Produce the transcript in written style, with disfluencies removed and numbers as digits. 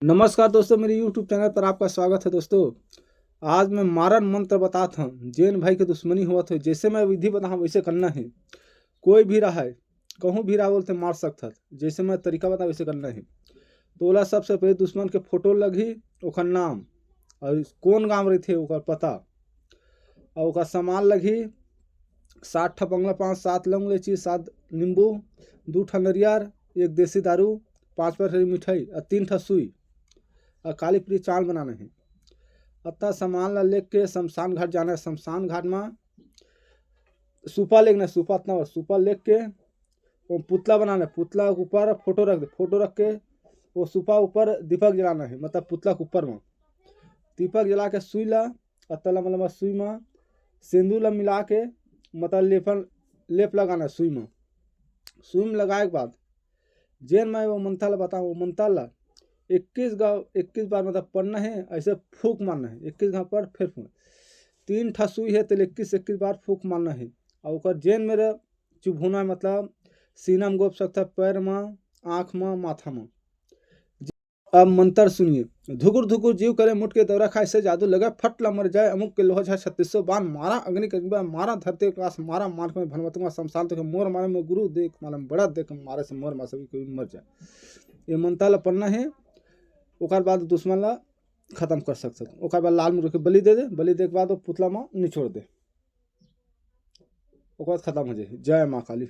नमस्कार दोस्तों, मेरे YouTube चैनल पर आपका स्वागत है। दोस्तों, आज मैं मारन मंत्र बताता हूँ। जैन भाई के दुश्मनी हुआ तो जैसे मैं विधि बता वैसे करना है। कोई भी रहा है, कहूँ भी रहा बोलते मार सकता, जैसे मैं तरीका बता वैसे करना है। तो बोला सबसे पहले दुश्मन के फोटो लगी, ओकर नाम और कौन गाँव रही थे ओकर पता और ओकर सामान लगी। 7 ठा बंगला, 5-7 लौंग इलायची, 7 नींबू, 2 ठा नरियर, 1 देसी दारू, 5 पैकेट मिठाई और 3 ठा सुई और काली पीली चावल बनाना है। अतः सामान ला लेके शमशान घाट जाना है। शमशान घाट में सूपा लेना, सूपा इतना सूपा लेके के वो पुतला बनाना है। पुतला के ऊपर फोटो रख दे, फोटो रख के वो सूपा ऊपर दीपक जलाना है, मतलब पुतला के ऊपर में दीपक जला के सुई ला अतला मतलब सुई में सिंदूर ला मिला के मतलब लेप लगाना है सुई में। सुई में लगाए के बाद जैन मैं वो मंत्र ला बताऊँ, वो मंत्र ला 21 बार मतलब पढ़ना है। ऐसे फूक मारना है 21 घाव पर, फिर फूक 3 ठा सुई है तो 21 बार फूक मारना है। और जैन मेरे चुभुना है, मतलब सीना में गोप सकता है, पैर में, आँख में, माथा में। अब मंत्र सुनिए। धुकुर धुकुर जीव करे मुठ के दौरा खाए से जादू लगा, फट ला मर जाए अमुक के लोहा झा 3600 बाण मारा अग्नि के मारा धरते काश मारा मार में भनवतुआ शमशान तो मोर मारे में गुरु देख मारे बड़ा देख मारे से मोर मार सभी कोई मर जाए। ये मंत्र ला पढ़ना है। ओकर बाद दुश्मन ला खत्म कर सकते। ओकर बाद लाल मुर्गी बलि दे दे, बलि दे के बाद वो पुतला में निचोड़ दे, ओकर बाद खत्म हो जाए। जय माँ काली।